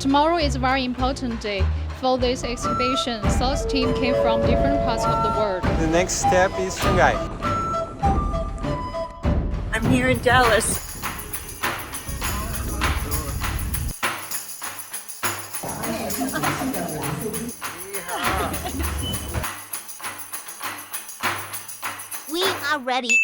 Tomorrow is a very important day. For this exhibition, Solis team came from different parts of the world. The next step is Shanghai. I'm here in Dallas. We are ready.